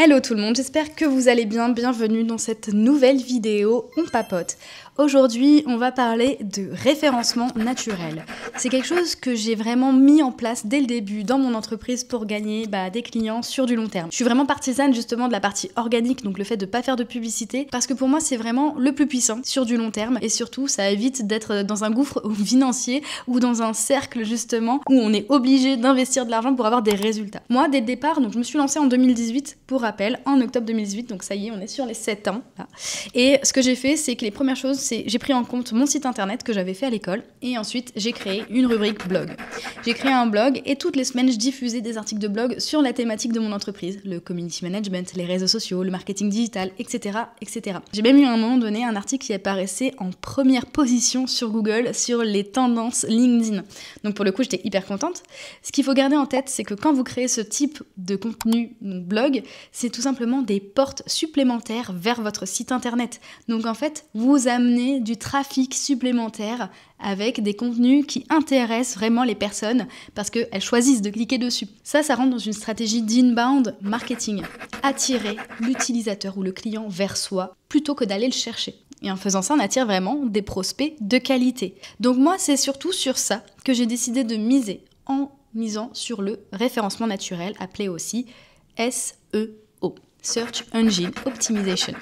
Hello tout le monde, j'espère que vous allez bien, bienvenue dans cette nouvelle vidéo On Papote. Aujourd'hui, on va parler de référencement naturel. C'est quelque chose que j'ai vraiment mis en place dès le début dans mon entreprise pour gagner des clients sur du long terme. Je suis vraiment partisane justement de la partie organique, donc le fait de ne pas faire de publicité, parce que pour moi c'est vraiment le plus puissant sur du long terme et surtout ça évite d'être dans un gouffre financier ou dans un cercle justement où on est obligé d'investir de l'argent pour avoir des résultats. Moi dès le départ, donc je me suis lancée en 2018 pour rappel, en octobre 2018, donc ça y est, on est sur les 7 ans. Là. Et ce que j'ai fait, c'est que les premières choses, j'ai pris en compte mon site internet que j'avais fait à l'école et ensuite j'ai créé une rubrique blog. J'ai créé un blog et toutes les semaines je diffusais des articles de blog sur la thématique de mon entreprise, le community management, les réseaux sociaux, le marketing digital, etc. etc. J'ai même eu à un moment donné un article qui apparaissait en première position sur Google sur les tendances LinkedIn. Donc pour le coup j'étais hyper contente. Ce qu'il faut garder en tête, c'est que quand vous créez ce type de contenu blog, c'est tout simplement des portes supplémentaires vers votre site internet. Donc en fait, vous amenez du trafic supplémentaire avec des contenus qui intéressent vraiment les personnes parce qu'elles choisissent de cliquer dessus. Ça rentre dans une stratégie d'inbound marketing. Attirer l'utilisateur ou le client vers soi plutôt que d'aller le chercher. Et en faisant ça, on attire vraiment des prospects de qualité. Donc moi, c'est surtout sur ça que j'ai décidé de miser en misant sur le référencement naturel, appelé aussi SEO, Search Engine Optimization.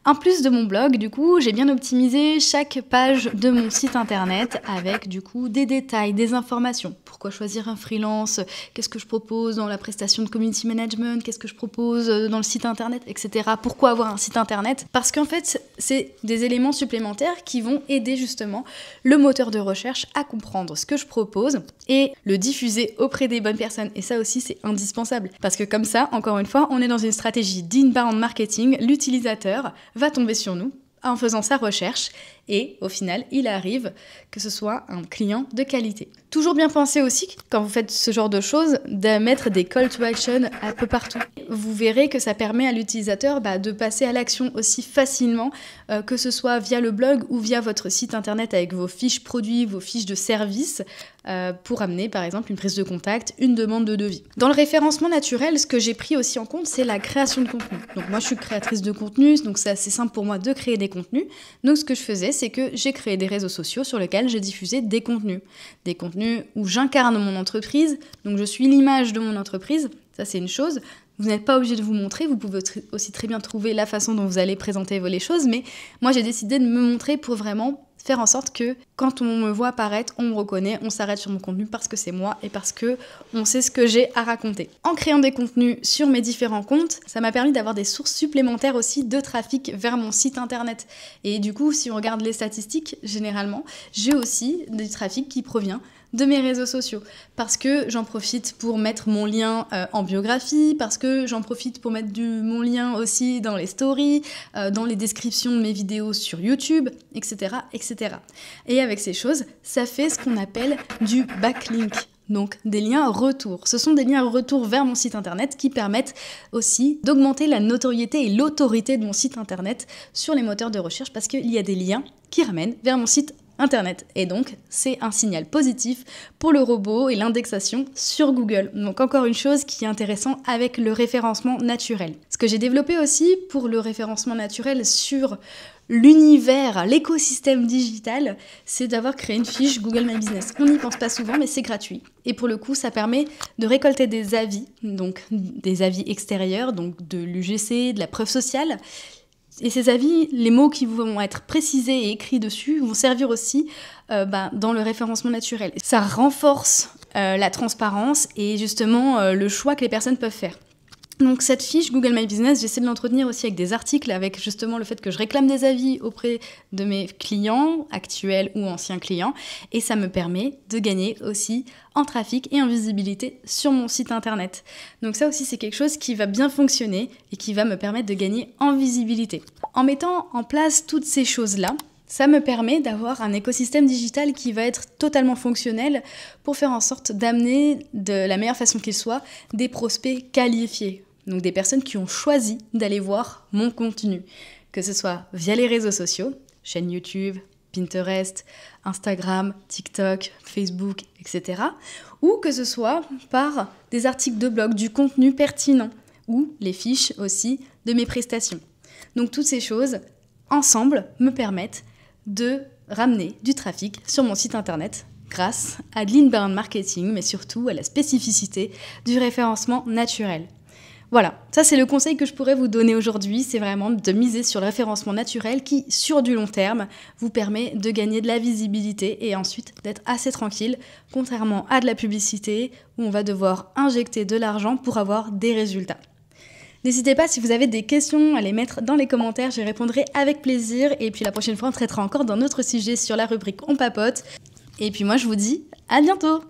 En plus de mon blog, du coup, j'ai bien optimisé chaque page de mon site internet avec du coup des détails, des informations. Pourquoi choisir un freelance? Qu'est-ce que je propose dans la prestation de community management? Qu'est-ce que je propose dans le site internet, etc. Pourquoi avoir un site internet? Parce qu'en fait, c'est des éléments supplémentaires qui vont aider justement le moteur de recherche à comprendre ce que je propose et le diffuser auprès des bonnes personnes. Et ça aussi, c'est indispensable. Parce que comme ça, encore une fois, on est dans une stratégie d'inbound marketing. L'utilisateur va tomber sur nous en faisant sa recherche et au final, il arrive que ce soit un client de qualité. Toujours bien penser aussi, quand vous faites ce genre de choses, de mettre des call to action un peu partout. Vous verrez que ça permet à l'utilisateur de passer à l'action aussi facilement, que ce soit via le blog ou via votre site internet avec vos fiches produits, vos fiches de services, pour amener par exemple une prise de contact, une demande de devis. Dans le référencement naturel, ce que j'ai pris aussi en compte, c'est la création de contenu. Donc moi je suis créatrice de contenu, donc c'est assez simple pour moi de créer des contenus. Donc ce que je faisais, c'est que j'ai créé des réseaux sociaux sur lesquels j'ai diffusé des contenus où j'incarne mon entreprise, donc je suis l'image de mon entreprise, ça c'est une chose. Vous n'êtes pas obligé de vous montrer, vous pouvez aussi très bien trouver la façon dont vous allez présenter les choses, mais moi j'ai décidé de me montrer pour vraiment faire en sorte que quand on me voit apparaître, on me reconnaît, on s'arrête sur mon contenu parce que c'est moi et parce que on sait ce que j'ai à raconter. En créant des contenus sur mes différents comptes, ça m'a permis d'avoir des sources supplémentaires aussi de trafic vers mon site internet. Et du coup, si on regarde les statistiques, généralement, j'ai aussi du trafic qui provient de mes réseaux sociaux, parce que j'en profite pour mettre mon lien en biographie, parce que j'en profite pour mettre mon lien aussi dans les stories, dans les descriptions de mes vidéos sur YouTube, etc., etc. Et avec ces choses, ça fait ce qu'on appelle du backlink. Donc des liens retour. Ce sont des liens retour vers mon site internet qui permettent aussi d'augmenter la notoriété et l'autorité de mon site internet sur les moteurs de recherche parce qu'il y a des liens qui ramènent vers mon site internet. Et donc, c'est un signal positif pour le robot et l'indexation sur Google. Donc encore une chose qui est intéressante avec le référencement naturel. Ce que j'ai développé aussi pour le référencement naturel sur l'univers, l'écosystème digital, c'est d'avoir créé une fiche Google My Business. On n'y pense pas souvent, mais c'est gratuit. Et pour le coup, ça permet de récolter des avis, donc des avis extérieurs, donc de l'UGC, de la preuve sociale. Et ces avis, les mots qui vont être précisés et écrits dessus vont servir aussi dans le référencement naturel. Ça renforce la transparence et justement le choix que les personnes peuvent faire. Donc cette fiche Google My Business, j'essaie de l'entretenir aussi avec des articles, avec justement le fait que je réclame des avis auprès de mes clients, actuels ou anciens clients, et ça me permet de gagner aussi en trafic et en visibilité sur mon site internet. Donc ça aussi c'est quelque chose qui va bien fonctionner et qui va me permettre de gagner en visibilité. En mettant en place toutes ces choses-là, ça me permet d'avoir un écosystème digital qui va être totalement fonctionnel pour faire en sorte d'amener de la meilleure façon qu'il soit des prospects qualifiés. Donc des personnes qui ont choisi d'aller voir mon contenu, que ce soit via les réseaux sociaux, chaîne YouTube, Pinterest, Instagram, TikTok, Facebook, etc. ou que ce soit par des articles de blog, du contenu pertinent. ou les fiches aussi de mes prestations. Donc toutes ces choses, ensemble, me permettent de ramener du trafic sur mon site internet grâce à de l'inbound marketing, mais surtout à la spécificité du référencement naturel. Voilà, ça c'est le conseil que je pourrais vous donner aujourd'hui, c'est vraiment de miser sur le référencement naturel qui, sur du long terme, vous permet de gagner de la visibilité et ensuite d'être assez tranquille, contrairement à de la publicité où on va devoir injecter de l'argent pour avoir des résultats. N'hésitez pas, si vous avez des questions, à les mettre dans les commentaires, j'y répondrai avec plaisir. Et puis la prochaine fois, on traitera encore d'un autre sujet sur la rubrique On papote. Et puis moi, je vous dis à bientôt!